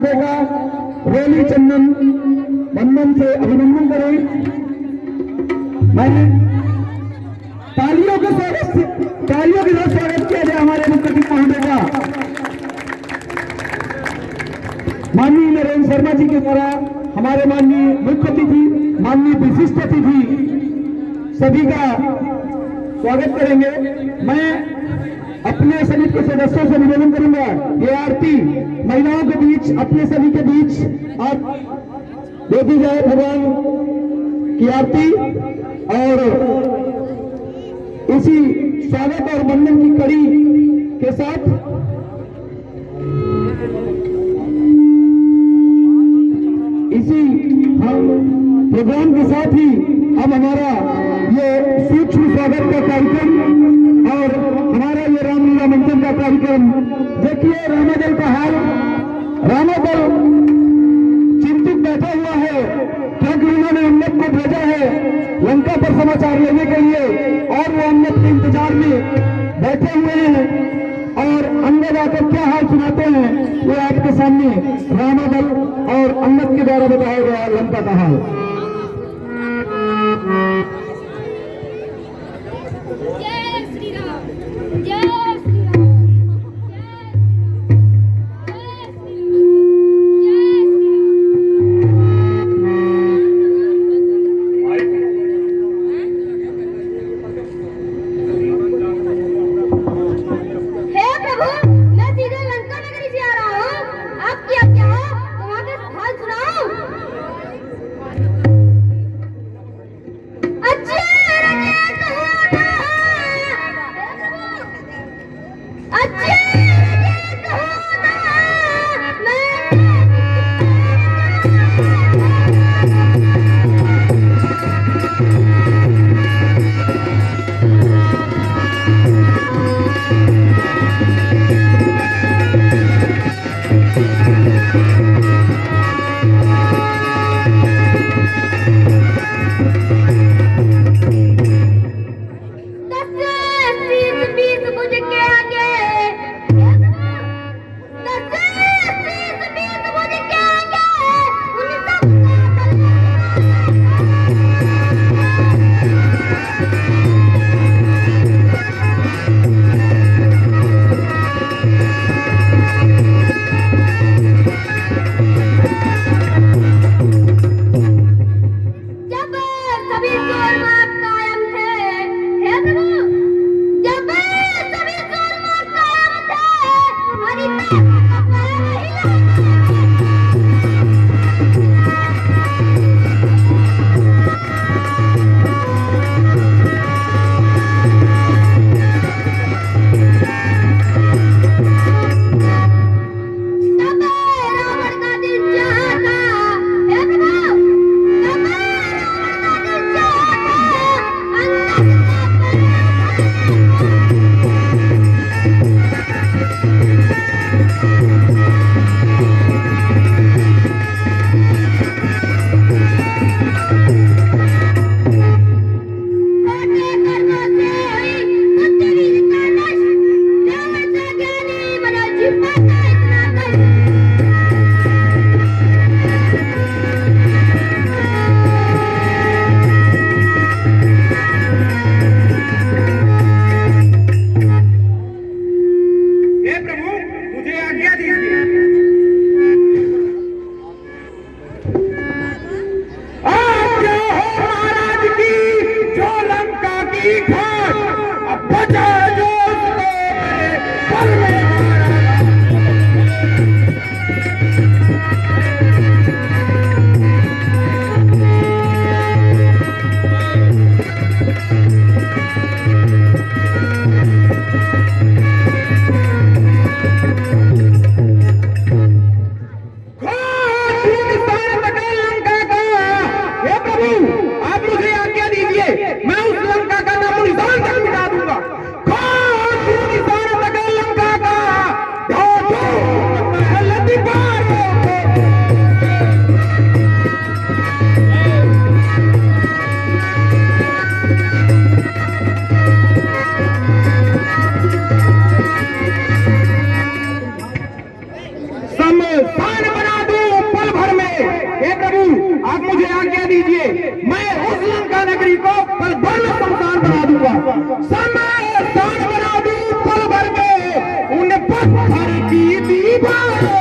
रोली चंदन बंधन से अभिनंदन करें। मैंने तालियों के साथ स्वागत किया जाए हमारे मुख्य महोदय का। माननीय नरेंद्र शर्मा जी के द्वारा हमारे माननीय मुख्य अतिथि, माननीय विशिष्ट अतिथि सभी का स्वागत करेंगे। मैं अपने समिति के सदस्यों से निवेदन करूंगा, ये आरती महिलाओं के बीच, अपने सभी के बीच आप दे दी जाए भगवान की आरती। और इसी स्वागत और वंदन की कड़ी के साथ इसी हम प्रोग्राम के साथ ही अब हमारा ये सूक्ष्म स्वागत का कार्यक्रम और हमारा ये रामलीला मंचन का कार्यक्रम। देखिए रामादल का हाल, रामादल चिंतित बैठा हुआ है क्योंकि उन्होंने अम्मत को भेजा है लंका पर समाचार लेने के लिए और वो अम्मत के इंतजार में बैठे हुए हैं। और अंगद आकर क्या हाल सुनाते हैं वो आपके सामने रामादल और अम्मत के द्वारा बताया गया लंका का हाल। जय श्री राम, जय दूंगा, समय स्थान बना दूं पल भर में उन पत्थर की दीवारों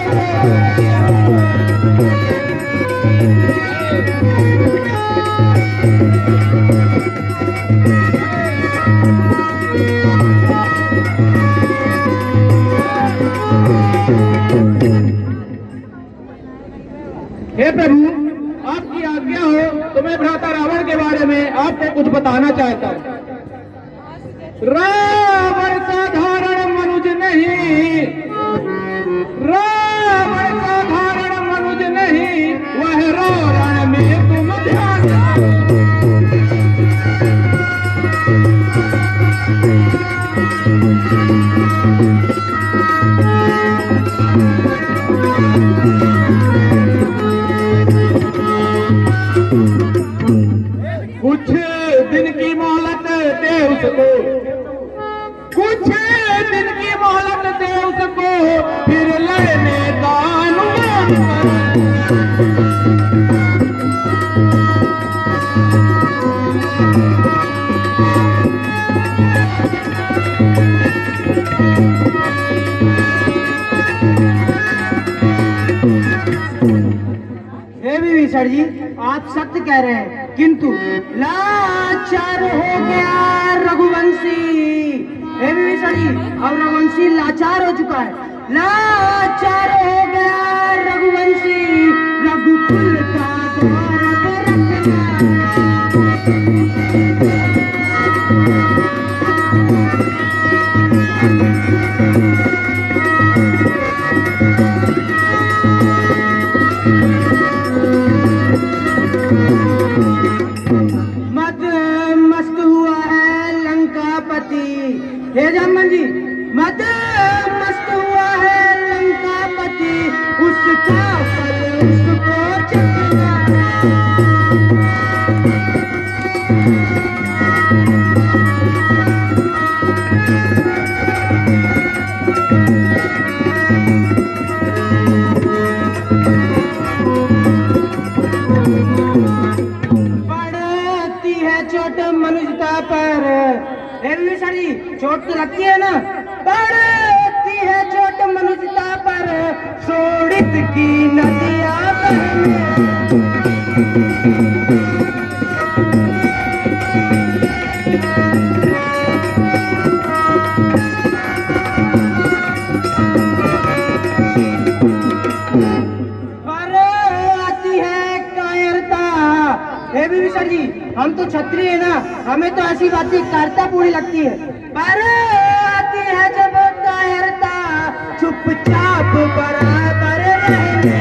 हे प्रभु, आपकी आज्ञा हो तो मैं भ्राता रावण के बारे में आपको कुछ बताना चाहता हूँ। रावण साधारण मनुज नहीं, रावण साधारण मनुज नहीं, वह रो रण में तुम ध्यान कुछ दिन की मोहलत दे उसको, कुछ दिन की मोहलत दे उसको, फिर लेने का अनुमान सर जी, आप सत्य कह रहे हैं, किंतु लाचार हो गया रघुवंशी। हे विभीषण जी, अब रघुवंशी लाचार हो चुका है, लाचार हो गया रघुवंशी, रघुकुल का द्वार मस्त हुआ है लंकापति। हे जामन जी, मत मस्त हुआ है लंकापति, उसका फल उसको चखना। मनुष्यता पर। हे विभीषण जी, चोट तो लगती है ना, पड़ती है चोट मनुष्यता पर, शोणित की नदियां विभीषण जी, हम तो क्षत्रिय है ना, हमें तो ऐसी बातें कायरता पूरी लगती है, पर आती है जब कायरता, चुपचाप बराबर रहने।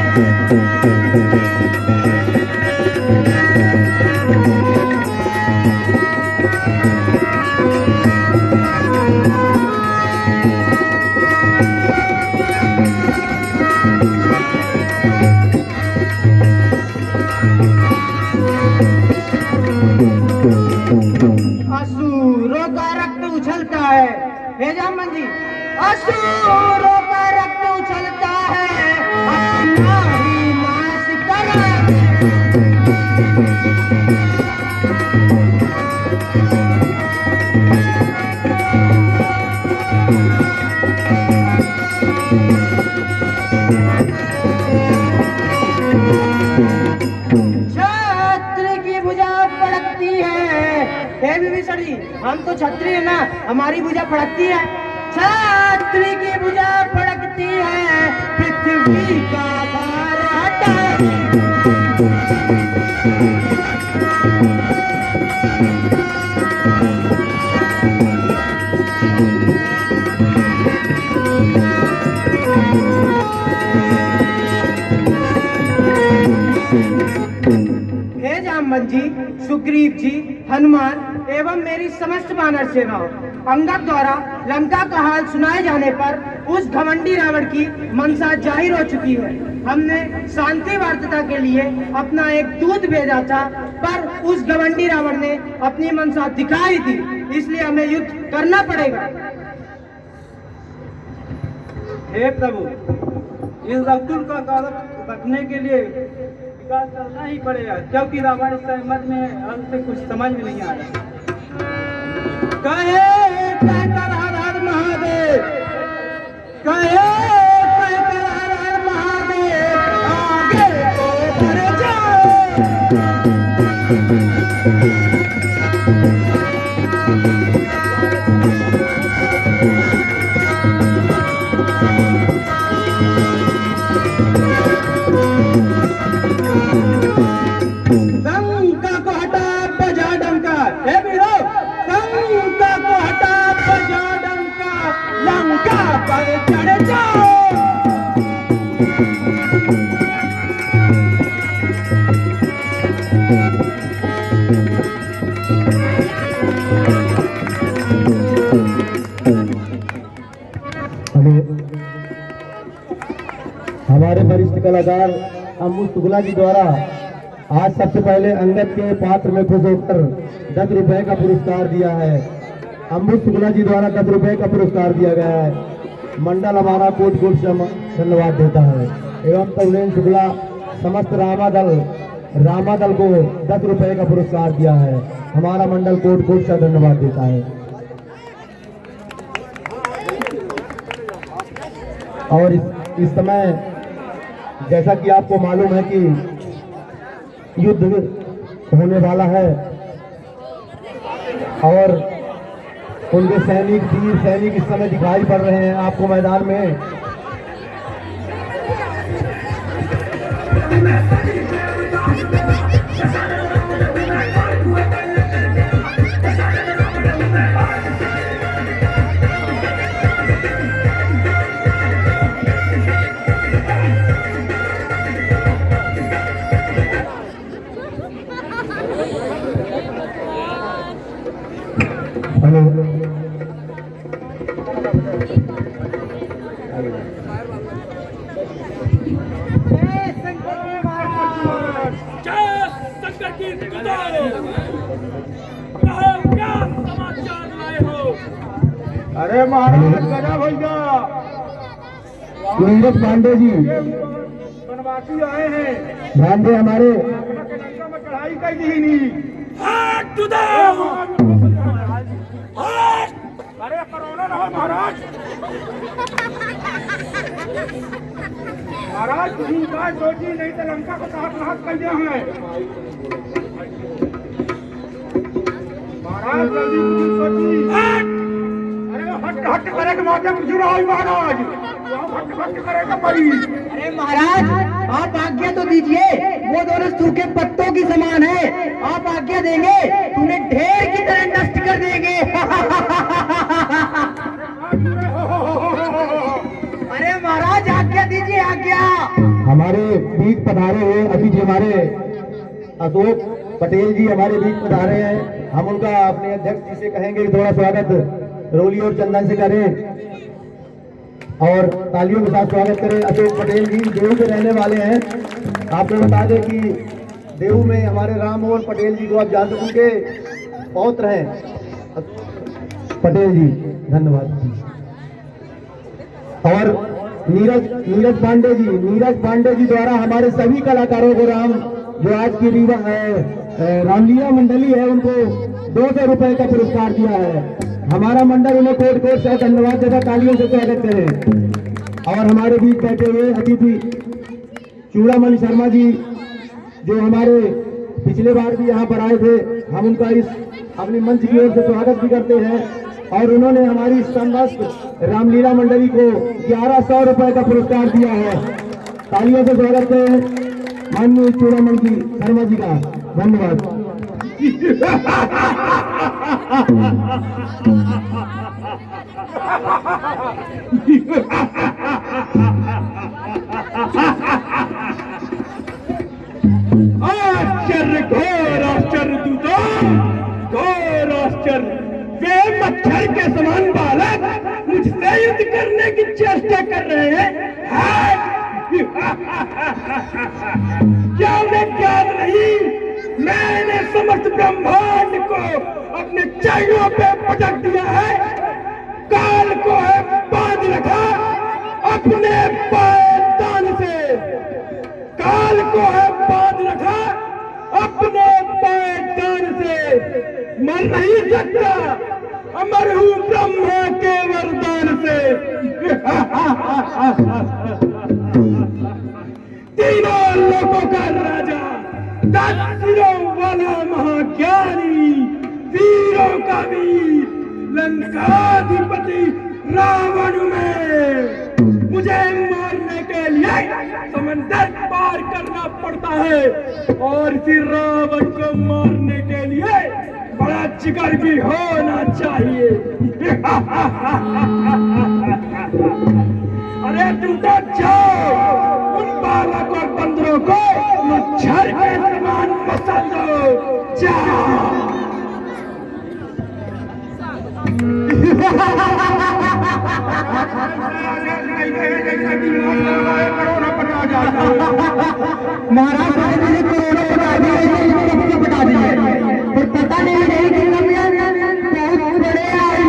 असुरों का रक्त उछलता है। हे जामन जी, असुरों का रक्त उछलता है, अपना ही नाश करा। हे विभीषण जी, हम तो क्षत्रिय है ना, हमारी भुजा फड़कती है, क्षत्रिय की भुजा फड़कती है, पृथ्वी का भार हटाए। हे जामवंत जी, सुग्रीव जी, हनुमान एवं मेरी समस्त वानर सेनाओं, अंगद द्वारा लंका का हाल सुनाए जाने पर उस घमंडी रावण की मनसा जाहिर हो चुकी है। हमने शांति वार्ता के लिए अपना एक दूत भेजा था, पर उस घमंडी रावण ने अपनी मनसा दिखाई दी, इसलिए हमें युद्ध करना पड़ेगा। हे प्रभु, इस रघुकुल का गौरव रखने के लिए विकास करना ही पड़ेगा, क्योंकि रावण इस समय में हमसे कुछ समझ में नहीं आ रहा। कहे कहकर हर हर महादेव, कहे कहकर हर हर महादेव, आगे तो बढ़ जाओ। लंका को हटा बजा डंका, हे वीरो, लंका को हटा बजा डंका, लंका पर चढ़ जाओ। हमारे वरिष्ठ कलाकार अम्बुज शुक्ला जी द्वारा आज सबसे पहले अंगद के पात्र में खुश होकर 10 रुपए का पुरस्कार दिया है। अम्बुज शुक्ला जी द्वारा 10 रुपए का पुरस्कार दिया गया है। मंडल हमारा कोट कोट से धन्यवाद देता है एवं तरुणेन शुक्ला समस्त रामादल को 10 रुपए का पुरस्कार दिया है। हमारा मंडल कोट कोट से धन्यवाद देता है। और इस समय जैसा कि आपको मालूम है कि युद्ध होने वाला है और उनके वीर सैनिक इस समय दिखाई पड़ रहे हैं आपको मैदान में। हेलो शंकर की गुजारो, कहो क्या समाचार लाए हो? अरे महाराज गजा भैया, नीरज पांडे जी वनवासी आए हैं, ध्यान दे हमारे लंका में चढ़ाई कर दी नहीं। हाथ दुदाओ, हाथ। अरे करोना रहो महाराज, महाराज तुम बात सोची नहीं तो लंका को साथ नाश कर दिया है। महाराज जल्दी कुछ सोची। अरे हट हट करे के माध्यम कुछ रहा महाराज, हट करे का पड़ी। अरे महाराज आप आज्ञा तो दीजिए, वो दोनों सूखे पत्तों की समान है। आप आज्ञा देंगे तुम्हें ढेर की तरह नष्ट कर देंगे। अरे महाराज आज्ञा दीजिए, आज्ञा। हमारे बीच पधारे हुए अतिथि हमारे अशोक पटेल जी हमारे बीच पधारे हैं। हम उनका अपने अध्यक्ष जी से कहेंगे कि थोड़ा स्वागत रोली और चंदन से करें और तालियों के साथ स्वागत करें। अशोक पटेल जी देव के रहने वाले हैं। आपको बता दें कि देव में हमारे राम मोहन पटेल जी को आप जानते हैं, उनके पौत्र हैं पटेल जी, धन्यवाद। और नीरज पांडे जी द्वारा हमारे सभी कलाकारों को जो आज की रामलीला मंडली है उनको 200 रुपए का पुरस्कार दिया है। हमारा मंडल उन्हें कोट कोट से धन्यवाद देता, तालियों से स्वागत करें। और हमारे बीच बैठे हुए अतिथि चूड़ामणि शर्मा जी जो हमारे पिछले बार भी यहाँ पर आए थे, हम उनका इस अपने मंच की ओर से स्वागत भी करते हैं। और उन्होंने हमारी समस्त रामलीला मंडली को 1100 रुपए का पुरस्कार दिया है। तालियों से स्वागत करें माननीय चूड़ामणि जी शर्मा जी का, धन्यवाद। आश्चर्य, घोर आश्चर्य दूतो, घोर आश्चर्य। वे मच्छर के समान बालक मुझसे युद्ध करने की चेष्टा कर रहे हैं। क्या उन्हें ज्ञात नहीं, मैंने समस्त ब्रह्मांड को अपने चरणों पे पटक दिया है। काल को है बांध रखा अपने पायदान से, काल को है बांध रखा अपने पायदान से। मर नहीं सकता अमर हूँ ब्रह्मा के वरदान से। तीनों लोगों का राजा, 10 सिरों वाला महाज्ञानी, वीरों का वीर, लंकाधिपति रावण में मुझे मारने के लिए समंदर पार करना पड़ता है, और फिर रावण को मारने के लिए बड़ा जिगर भी होना चाहिए। अरे तू तो जाओ, उन बालक और बंदरों को मच्छर के समान मसल दो, जाओ। महाराज मुझे कोरोना बता दिया, बता दिया, पर पता नहीं कि बहुत बड़े आए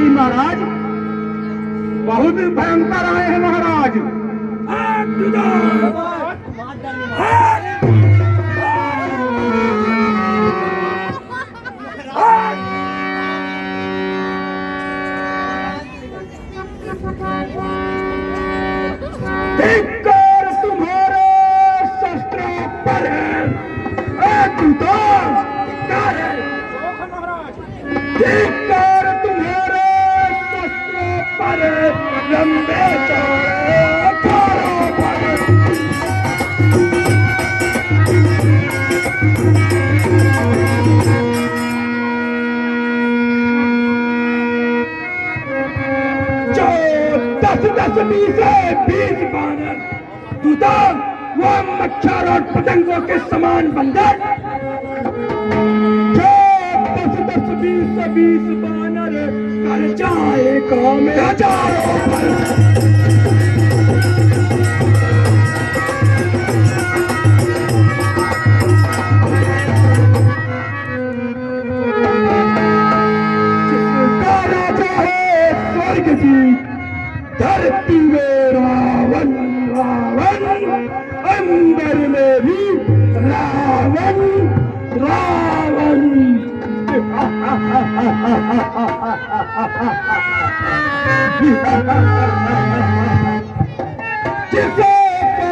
महाराज, बहुत भयंकर आए हैं महाराज। तुम्हारे शस्त्रों पर तुम्हारे शस्त्रों पर लंबे जो 10-10, 20 बानर, तू तो वो मच्छर और पतंगों के समान बंदर, जो 10-20 बानर कर जाए काम हजारों पर। धरती में रावण रावण, अंबर में भी रावण रावण। जिसे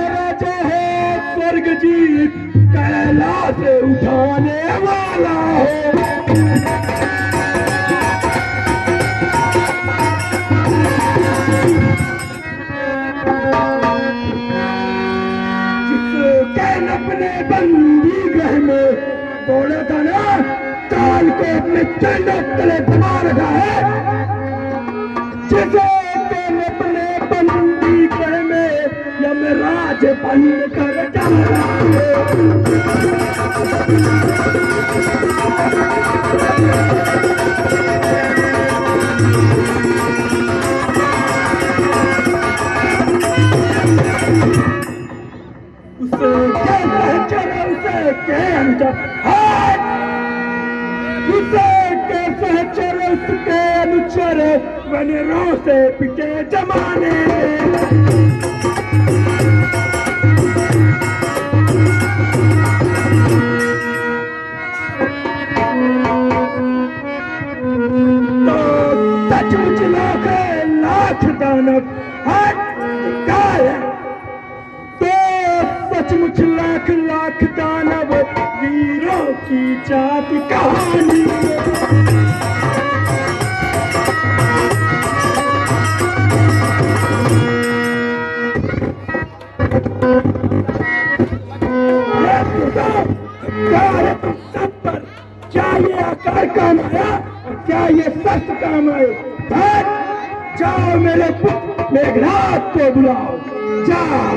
राजा है स्वर्ग जीत, कैलाश से उठाने वाला है। अपने बंदी गृह में तोड़ा था ना, काल को अपने चरणों तले दबा रखा है। जिसे अपने बंदी गृह में यमराज बंद कर डाला उसके अनुचर वनरों से पिटे जमाने तो सचमुच लाख दानव हट गाय पानी क्या ये आकार काम आया, क्या ये सख्त काम आए? जाओ मेरे पुत्र मेघनाथ को बुलाओ, जाओ।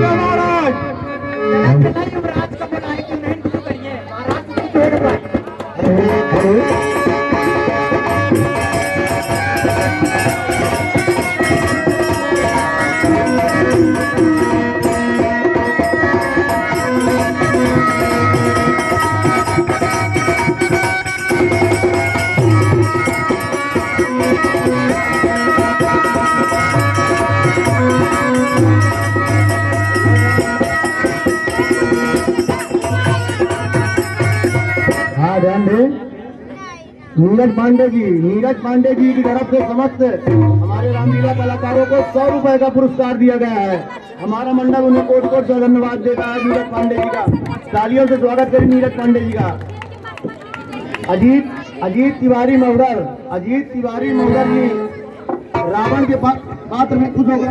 महाराज युवराज का बुलाए क्यों नहीं शुरू करिए महाराज। हाँ ध्यान दें, नीरज पांडे जी की तरफ से समस्त हमारे रामलीला कलाकारों को 100 रुपए का पुरस्कार दिया गया है। हमारा मंडल उन्हें कोट कोट से धन्यवाद देता है। नीरज पांडे जी का तालियों से स्वागत करें। नीरज पांडे जी का। अजीत तिवारी मौदर जी रावण के पात्र में खुश होकर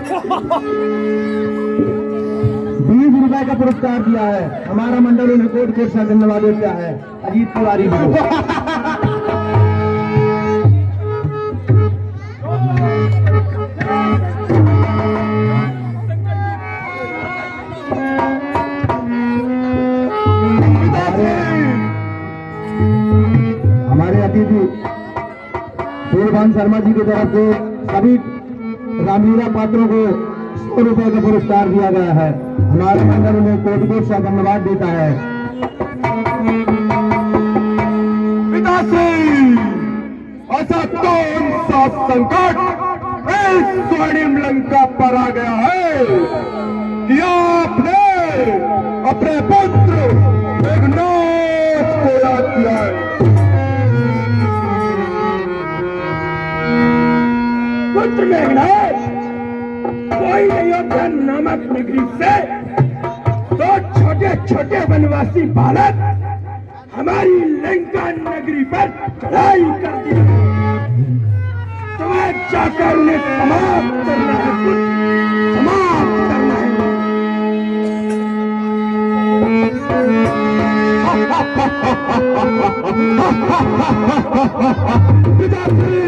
20 रुपए का पुरस्कार दिया है। हमारा मंडल उन्हें कोट कोट से धन्यवाद देता है अजीत तिवारी जी को। हमारे अतिथि सूर्यभान शर्मा जी की तरफ से सभी रामलीला पात्रों को 100 रुपए का पुरस्कार दिया गया है। हमारे मंडल में कोट कोट से धन्यवाद देता है। पिताश्री, ऐसा कौन सा संकट इस स्वर्णिम लंका पर आ गया है कि आपने अपने पुत्र मेघनाथ को याद किया है? पुत्र मेघनाथ कोई अयोध्या नामक नगरी से दो छोटे छोटे वनवासी बालक हमारी लंका नगरी पर चढ़ाई कर दी। तुम्हें जाकर उन्हें समाप्त करना है, समाप्त करना है। पिताश्री,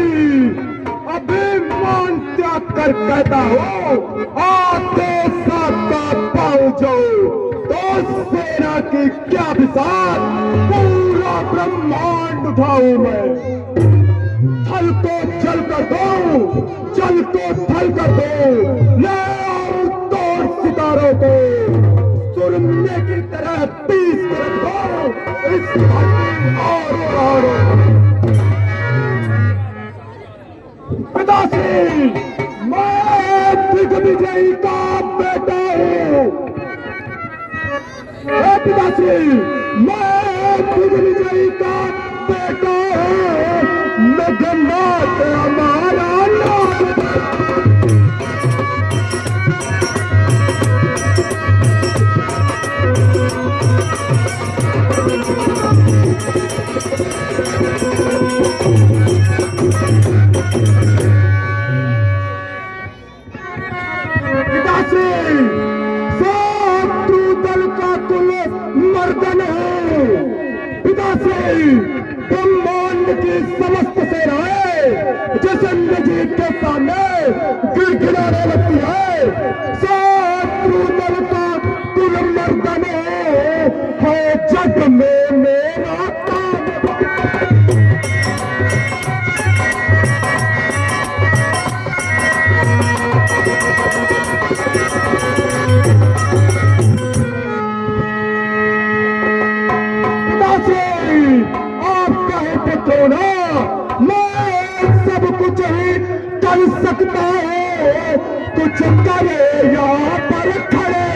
अभिमान त्याग कर कहता हूँ, आते साका पाओ जाओ तो सेना की क्या विशाल पूरा ब्रह्मांड उठाऊं मैं। थल को जल कर दो, जल को थल कर दो, ले आओ तोड़ सितारों को, सुरम्य की तरह पीस कर दो इस और पिताश्री, मैं दिग्विजयी का बेटा हूँ। पिताश्री, मैं दिग्विजयी का बेटा हूँ। मेघनाथ हमारा नाम। पिताश्री, शत्रु दल का कुल मर्दन है। पिताश्री, ब्रह्मांड की समस्त सेनाएं जसंजीत के सामने गिड़गिड़ाने लगती है। शत्रु दल का कुल मर्दन है जग में मेरा काम। आप कहे पुत्रो ना, मैं सब कुछ ही कर सकता हूँ, कुछ करे यहाँ पर खड़े।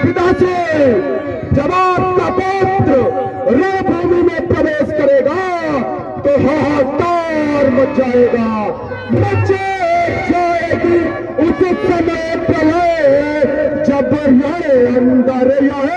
पिताश्री, जब आपका पुत्र रणभूमि में प्रवेश करेगा तो हाहाकार जाएगा, मचे जाएगी उस समय प्रलय जब ये अंदर यह